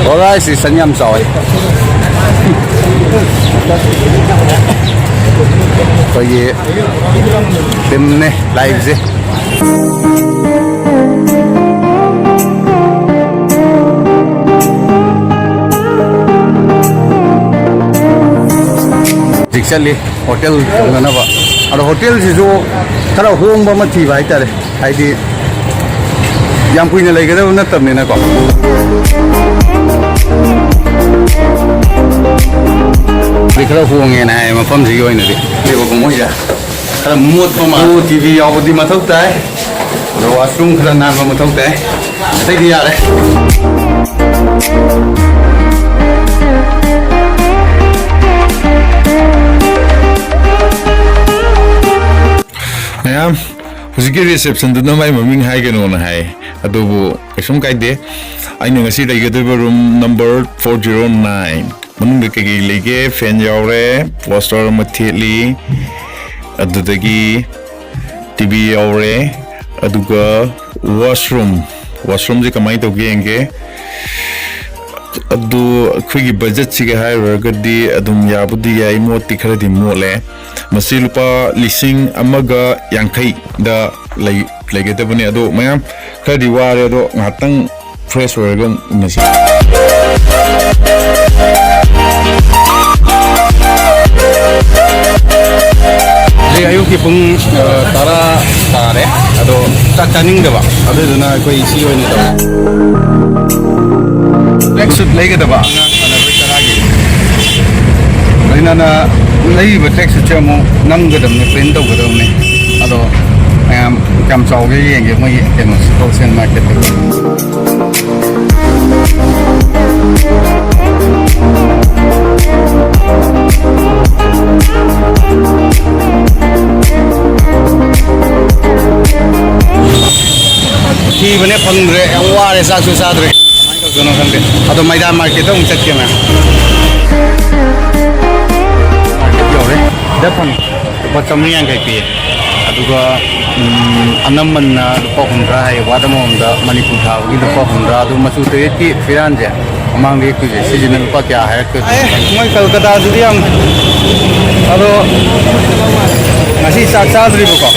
Alright, si Sanyam Soy. So ye timne live se. Jikali hotel na ba. Aro hotel si jo thara hong ba ma thi bai tare. Haidi yam puina laigada na tamne na ko. Dikira huangnya na mafam sih gini deh. Lepas kemudian ya, kalau mood pemalu TV apa di mata utai, kalau washroom kalau nama mata utai, saya dia deh. Ya, usikir reception tu nama mami hai ke nona hai, atau bu, esok kait deh, aini ngasih lagi tu room number 409. Menunggu kaki lagi fan jauh poster materi, ada lagi TV jauh, ada juga washroom je kamai tu geng ada kuigi budget sih hai regadi adum ya budi ya imut tikar di mule masih lupa leasing amaga yang kai dah lagi tu punya ado macam kadi war ado ngatang fresh warga masih. Jadi ayo kita pun tara atau tak caning dah pak. Ada tu nak kau isi ini tu. Tracksuit lagi dah pak. Karena kau tara lagi. Jadi nana lagi bertracksuit cuma nang gedam ni print tu gedam ni. Atau jam jauh ke yang mau yang wholesale market tu. Ki bane pangre yang ware sa su sa dre mai ko jono kan de ado maidan market ong chat ke ma market yo re da pan ba chamni yang kai pi aduga anamman na lupa hundra hai wadamom da manipur tha gi lupa hundra adu masu te ti firan je amang de ku je season lupa kya hai ke mai kolkata ju yang ado ngasi sa sa dri ko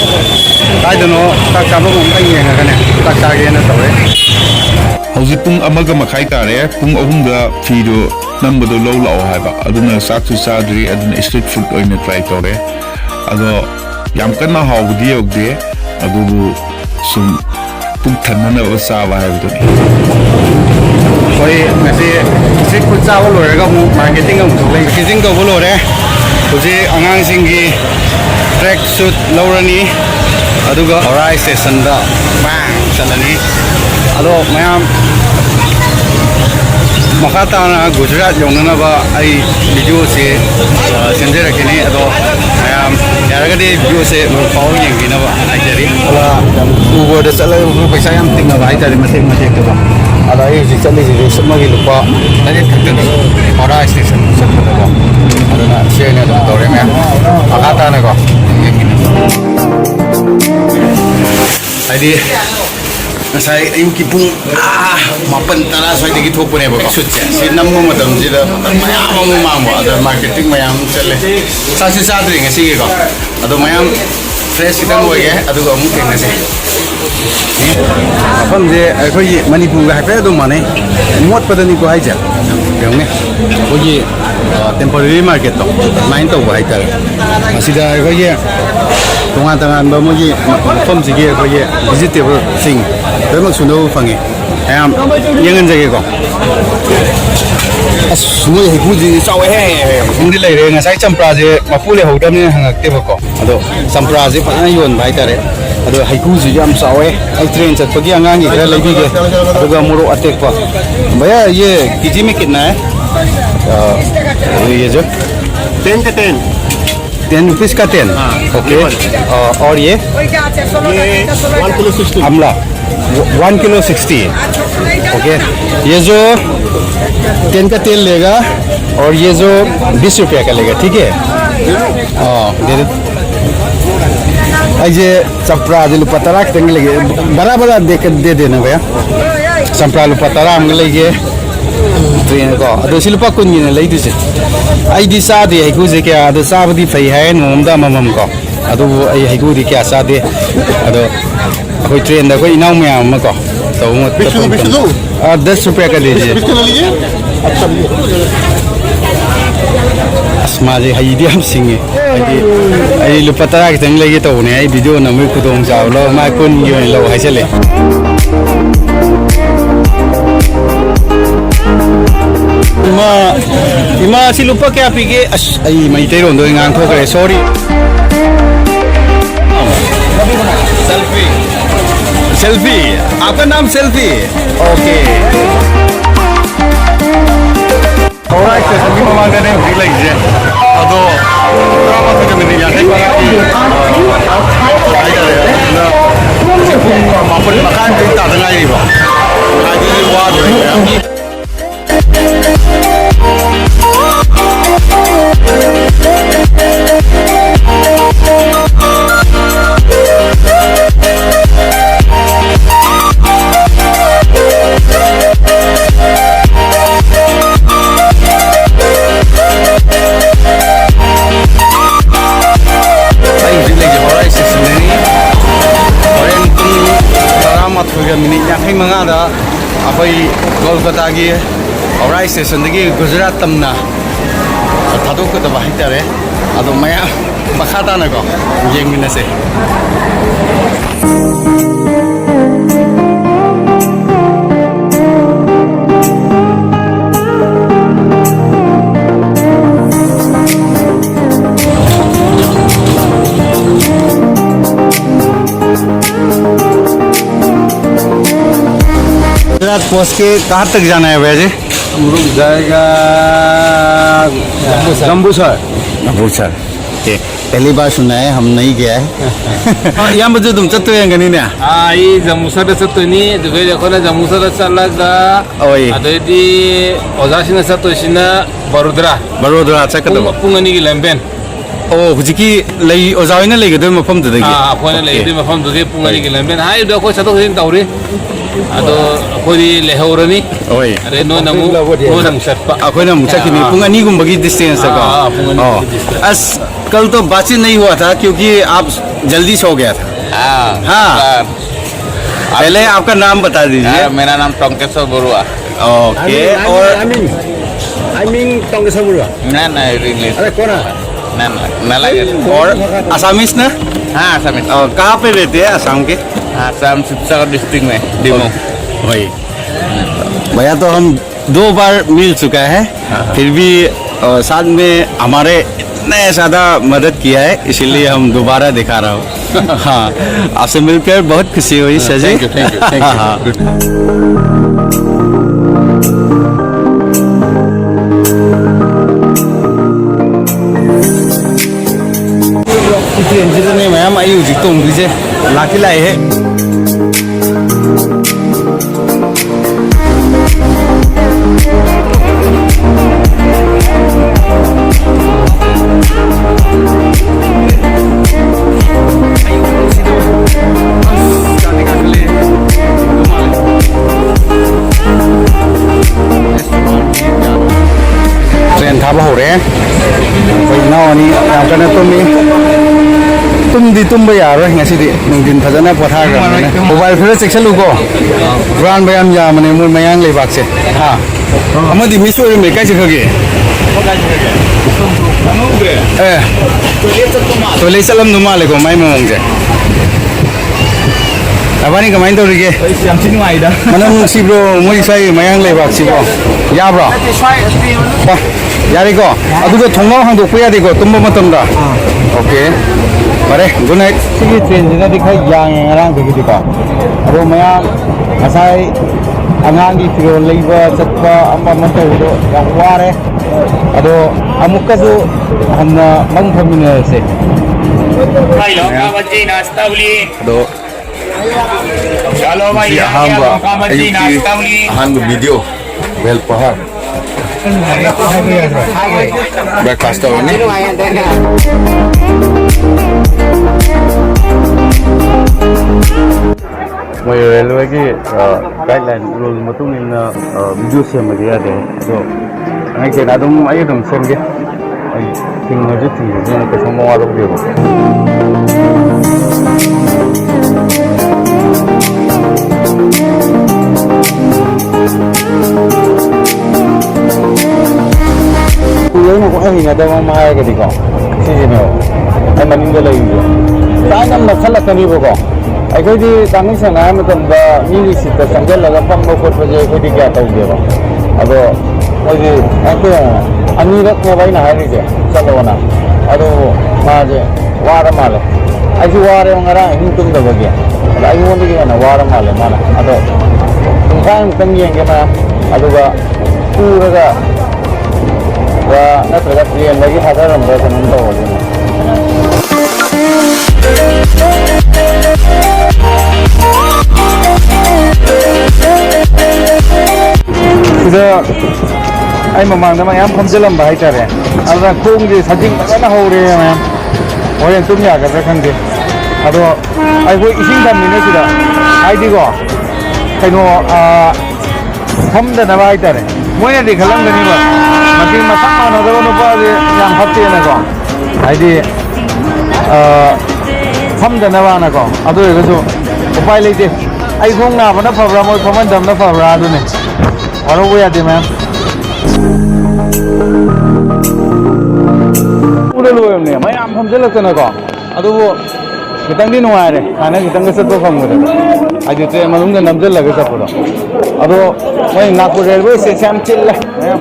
kai dono tak sabong ang kanya ngane tak sage na tawre Hausi pung amaga makai tare pung ahumga fido number do low low hai ba aduna saksu sadri aduna street food oina try tore ado yam kana hawdi yogde adu sum pung thanna ba sa ba hai bu ni koi ngasi street food sa wo lore ga mu marketing ang thole marketing ko bo lore hoje angang singi track suit lorani aduga orai station da bang chalani ado mayam makata na Gujarat yongna ba ai video se sende rakini ado mayam yaragade video se pau yengi na ba ai jari ala ubo da chala paisa yam tinga ba ai jari mate ka ba ala ai ji chali ji sama gi lupa tadi thakta ni orai station sakta ba ado na share na da dore me makata na ko yengi Adi, saya ayuki pun mapan tanah saya dikit hopo ni bapak. Suci, si namu macam jadi mayam mamu ada marketing mayam cile. Sasi sadri ngasi ke kau, ada mayam fresh kita boleh ke, ada kau mungkin ngasi. Apa ni? Kau ye Manipur ke apa tu mana? Muat pada ni kau aja, yang ni. Kau ye temporary market tu, main tu kau aja. Masih dah kau ye. Tungan-tungan bamuji form segi ko ye vegetable sing bemak suno fangi ayam yang ngan jage ko semua hiku ji sawe he hindi lai re ngasai champra je mapule hodam ni hangak te ko ado champra je pa yon bai tare ado hiku ji jam sawe ai train chat pagi angangi kra lai bi ge aduga muro atek pa bhaiya ye kg mein kitna hai ye jo 10 ka 10 10 rupees का 10 okay और ये 1 kilo 60 Amla 1 kilo 60 okay ये जो 10 का तेल लेगा और ये जो 20 रुपया का लेगा ठीक है दे दे ऐसे चपरा जो लुपतरा के लगे बड़ा बड़ा दे देना भैया चपरा लुपतरा हम लेंगे ट्रेन को अदो सिलुपा कुन गिन लेदुसे आइदी सादे हैगुजे क्या अदो साबदी फै है नोमदा ममम को अदो आई हैगुदी क्या सादे अदो कोई ट्रेन दा कोई इनाउ मयाम को तो 10 रुपया का लीजिए asmaje hayidi am singe ai lupa tara ki tang legi to ne ai video na mu khudong jaw lo ma kun yo lo hai chale ima si lupa kya pige ai mai te ron do ngang tho kare sorry selfie आपका नाम selfie okay Alright, so we mama gane village je. Ado drama se kami ya kai bala ki. Ai kare ya. Se pun mapun makan din ta dangai ri ba. Ai di wa do ya. Kolkata की Aurai station की गुजरात तमना थादोकदबा हाइतारे अदो मया मखाताना को येंगिनसे गुजरात पहुँच के कहाँ तक जाना है भैया जी हम रुक जाएगा जम्बूसर अमृतसर पहली बार सुना है हम नहीं गया है यहाँ मुझे तुम चत्तो हैं गनी ने ये जम्बूसर चत्तो नहीं तो फिर देखो ना जम्बूसर चलागा ओए अदोदी ओजासिना चत्तो सिना बड़ोदरा चकदबा पुंगनी की लैंपेन ओ हुजिकी लई ओजाविना लेगदो मफम ददगी अखोना लेगदो मफम ददगी पुंगनी की लैंपेन हाय देखो चत्तो खिन तौरी अदो कोई लेहौरनी ओए अरे नो नमु नो नमु चत्पा अखोना मुचकिनी पुंगनी गुम्बगी डिस्टेंस का अस कल तो बातचीत नहीं हुआ था क्योंकि आप जल्दी सो गया था हाँ पहले आपका नाम बता दीजिए मेरा नाम टंकेश्वर बरुआ ओके और I mean टंकेश्वर बरुआ ना इंग्लिश अरे कौन ना लगे और असमीस ना हाँ असम और कहाँ पे रहते हैं असम के आसाम शिवसागर डिस्ट्रिक्ट में डिमो वही भैया तो हम 2 बार मिल चुका है फिर भी साथ में हमारे इतने ज़्यादा मदद किया है इसीलिए हम दोबारा दिखा रहा हूँ हाँ आपसे मिलकर बहुत खुशी हुई सर जी थैंक ट्रेन से मैम आई हूँ तो मुझे लाके लाए है ट्रेन था हो रहे हैं कोई ना नहीं यहाँ का ना तुम्ब यार दिन फजना पथा मोबाइल फिर चेक्सलुको ब्रांड बयाम यामने मोर मयांग लेबाक से हाँ अमदी मिस ओर में कैसे खगे टॉयलेट चलम नुमा लेको माय ममंग जे अबानी कमाइन तौरिगे मनम सिब्रो मोई साई मयांग लेबाक सिबो याब्रो यारेको अदुगो थोंगाव हांदोकपो यादेको तुम्बो मतमदा okay Mare, good night. Sige, train din na di kay yang ngarang digi ka. Aro maya asai angangi firo leiba chatpa amma mato do yang ware. Ado amukka su hamna mang famine se. Hello, kabaji nasta uli. Ado Hello, bhai. Kabaji nasta uli. Han video. Well pahar. Breakfast ni. ꯃꯣꯏ ꯔꯦꯜꯋꯦꯒꯤ guideline rule ꯃꯇꯨꯡ ꯏꯟꯅ video ꯁꯦꯝꯕꯗꯤ ꯌꯥꯗꯦ ꯑꯗꯣ ꯍꯪꯉꯛꯀꯦꯅ ꯑꯗꯨꯝ ꯑꯩ ꯑꯗꯨꯝ ꯁꯦꯝꯒꯦ ꯑꯩ ꯊꯤꯡꯉꯁꯨ ꯊꯤꯡꯉꯁꯨ ꯀꯩꯁꯨ ꯃꯋꯥ ꯂꯧꯗꯦꯕ ꯑꯩꯅ ꯈ꯭ꯋꯥꯏ ꯍꯩꯅꯗꯕ ꯑꯃ ꯍꯥꯏꯔꯒꯗꯤꯀꯣ ꯁꯤꯁꯤꯅꯦꯕ ꯑꯩ ꯃꯅꯤꯡꯗ ꯂꯩꯔꯤꯁꯦ ꯆꯥꯏꯅ ꯅꯛꯁꯜꯂꯛꯀꯅꯤꯕꯀꯣ ꯑꯩꯈꯣꯏꯗꯤ ꯇꯥꯡꯃꯤꯟ ꯁꯦꯡꯅ ꯍꯥꯏꯕ ꯃꯇꯝꯗ ꯃꯤꯒꯤ ꯁꯤꯠꯇ ꯆꯪꯁꯤꯜꯂꯒ ꯐꯝꯕ ꯈꯣꯠꯄꯁꯦ ꯑꯩꯈꯣꯏꯗꯤ ꯀꯌꯥ ꯇꯧꯗꯦꯕ ꯑꯗꯣ ꯃꯣꯏꯗꯤ ꯑꯅꯤꯔꯛꯅꯦꯕ ꯑꯩꯅ ꯍꯥꯏꯔꯤꯁꯦ ꯆꯠꯂꯣꯅ ꯑꯗꯣ ꯃꯥꯁꯦ ꯋꯥꯔ ꯃꯥꯜꯂꯦ ꯑꯩꯁꯨ ꯋꯥꯔꯦꯕ ꯉꯔꯥꯡ ꯑꯍꯤꯡ ꯇꯨꯝꯗꯕꯒꯤ ꯑꯗꯣ ꯑꯩꯉꯣꯟꯗꯒꯤ ꯍꯦꯟꯅ ꯋꯥꯔ ꯃꯥꯜꯂꯦ ꯃꯥꯅ ꯑꯗꯣ ꯄꯨꯡꯈꯥꯏꯃꯨꯛꯇꯪ ꯌꯦꯡꯒꯦ ꯃꯌꯥꯝ ꯑꯗꯨꯒ ꯄꯨꯔꯒ ꯅꯠꯇ꯭ꯔꯒ ꯇ꯭ꯔꯦꯟꯗꯒꯤ ꯊꯥꯗꯔꯝꯕ꯭ꯔꯥ ꯀꯩꯅꯣꯝ ꯇꯧꯔꯒꯦ ꯁꯤꯗ ꯑꯩ ꯃꯃꯥꯡꯗ ꯃꯌꯥꯝ ꯐꯝꯖꯤꯜꯂꯝꯕ ꯍꯥꯏꯇꯥꯔꯦ ꯑꯗꯨꯅ ꯈꯣꯡꯁꯦ ꯁꯥꯖꯤꯡ ꯐꯖꯅ ꯍꯧꯔꯦ ꯃꯌꯥꯝ ꯍꯣꯔꯦꯟ ꯇꯨꯝ ꯌꯥꯒꯗ꯭ꯔꯥ ꯈꯪꯗꯦ ꯑꯗꯣ ꯑꯩꯈꯣꯏ ꯏꯁꯤꯡ ꯊꯝꯃꯤꯅꯦ ꯁꯤꯗ ꯍꯥꯏꯗꯤꯀꯣ ꯀꯩꯅꯣ ꯐꯝꯗꯅꯕ ꯍꯥꯏꯇꯥꯔꯦ ꯃꯣꯏꯅꯗꯤ ꯈꯜꯂꯝꯒꯅꯤꯕ ꯃꯁꯤ ꯃꯁꯛ ꯃꯥꯟꯅꯗꯕ ꯅꯨꯄꯥꯁꯦ ꯌꯥꯝ ꯐꯠꯇꯦꯅꯀꯣ ꯍꯥꯏꯗꯤ ꯐꯝꯗꯅꯕꯅꯀꯣ ꯑꯗꯨ ꯑꯣꯏꯔꯒꯁꯨ ꯎꯄꯥꯏ ꯂꯩꯇꯦ ꯑꯩ ꯈꯣꯡ ꯅꯥꯕꯅ ꯐꯕ꯭ꯔꯥ ꯃꯣꯏ ꯐꯝꯍꯟꯗꯕꯅ ꯐꯕ꯭ꯔꯥ ꯑꯗꯨꯅꯤ ꯋꯥꯔꯧꯕ ꯌꯥꯗꯦ ꯃꯌꯥꯝ ꯄꯨꯔ ꯂꯣꯏꯔꯕꯅꯦ ꯃꯌꯥꯝ ꯐꯝꯖꯤꯜꯂꯛꯇꯅꯀꯣ ꯑꯗꯨꯕꯨ ꯈꯤꯇꯪꯗꯤ ꯅꯨꯡꯉꯥꯏꯔꯦ ꯍꯥꯟꯅ ꯈꯤꯇꯪꯒ ꯆꯠꯄ ꯐꯪꯕꯗ ꯍꯥꯏꯗꯤ ꯇ꯭ꯔꯦꯟ ꯃꯅꯨꯡꯗ ꯅꯝꯁꯤꯜꯂꯒ ꯆꯠꯄꯗꯣ ꯑꯗꯣ ꯃꯣꯏ ꯅꯥꯒꯄꯨꯔ ꯔꯦꯜꯋꯦ ꯁ꯭ꯇꯦꯁꯟ ꯌꯥꯝ ꯆꯤꯜꯂꯦ ꯃꯌꯥꯝ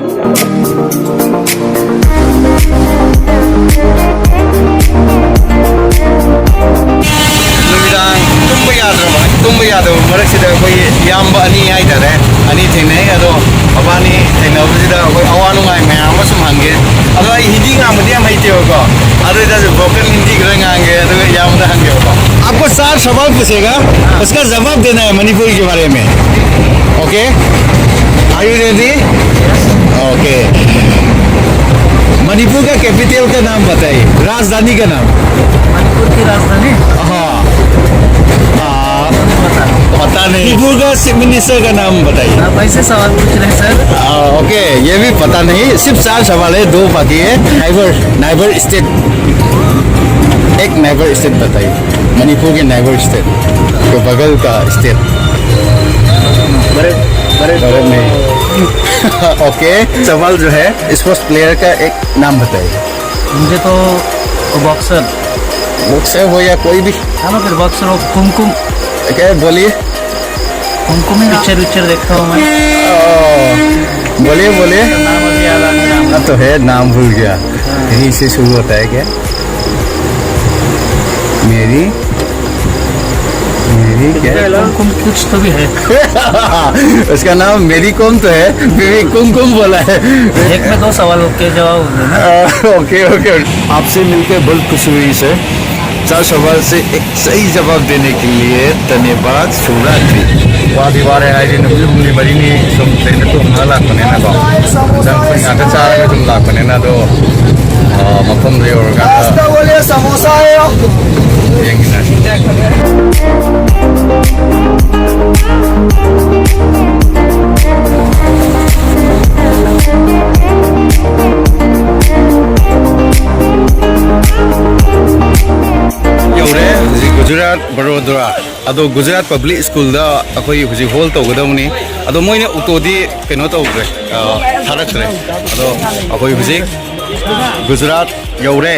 ꯅꯨꯃꯤꯗꯥꯡ ꯇꯨꯝꯕ ꯌꯥꯗꯕ ꯃꯔꯛꯁꯤꯗ ꯑꯩꯈꯣꯏ ꯏꯌꯥꯝꯕ ꯑꯅꯤ ꯍꯥꯏꯇꯥꯔꯦ ꯑꯅꯤ ꯊꯦꯡꯅꯩ ꯑꯗꯣ ꯃꯕꯥꯅꯤ ꯊꯦꯡꯅꯕꯁꯤꯗ ꯑꯩꯈꯣꯏ ꯑꯋꯥ ꯅꯨꯡꯉꯥꯏ ꯃꯌꯥꯝ ꯑꯃ ꯁꯨꯝ ꯍꯪꯒꯦ ꯑꯗꯣ ꯑꯩ हिंदी ꯉꯥꯡꯕꯗꯤ ꯌꯥꯝ ꯍꯩꯇꯦꯕꯀോ अदर ब्रोकन हिंदी खरा गांगे याद हंगे आपको 4 सवाल पूछेगा उसका जवाब देना है मणिपुर के बारे में okay are you ready okay Manipur का कैपिटल का नाम बताइए राजधानी का नाम मणिपुर की राजधानी हाँ पता नहीं मणिपुर का चीफ मिनिस्टर का नाम बताइए आप ऐसे सवाल पूछ रहे हैं सर ओके ये भी पता नहीं सिर्फ 4 सवाल है 2 बाकी है नाइबर स्टेट एक नाइबर स्टेट बताइए मणिपुर के नाइबर स्टेट तो बगल का स्टेट बड़े में ओके सवाल जो है स्पोर्ट्स प्लेयर का एक नाम बताइए मुझे तो बॉक्सर हो या कोई भी चलो फिर बॉक्सर हो कुमकुम क्या बोलिए कुमकुम ही पिक्चर देखता हूँ मैं बोलिए नाम अभी याद आ नहीं रहा तो है नाम भूल गया यही से शुरू होता है क्या मेरी क्या कुमकुम कुछ तो भी है उसका नाम मेरी कॉम तो है मेरी कुमकुम बोला है एक में 2 सवाल के जवाब हो गए ना ओके आपसे मिलकर बहुत खुशी हुई सर 4 सवाल से एक सही जवाब देने के लिए धन्यवाद शुभरात्रि वादी वारे हाई नुमली मरीनी सम ट्रेन तो ना लाखने ना को जंग कोई आटा चार में तुम लाखने ना तो मफम रे और का नाश्ता बोलिए समोसा है यही ना गुजरात बड़ोदरा अदो गुजरात पब्लिक स्कूल दा अखोई हुजी होल तौगदमनी अदो मोइने उतोदी केनो तौग्रे थारक्रे अदो अखोई हुजी गुजरात यौरे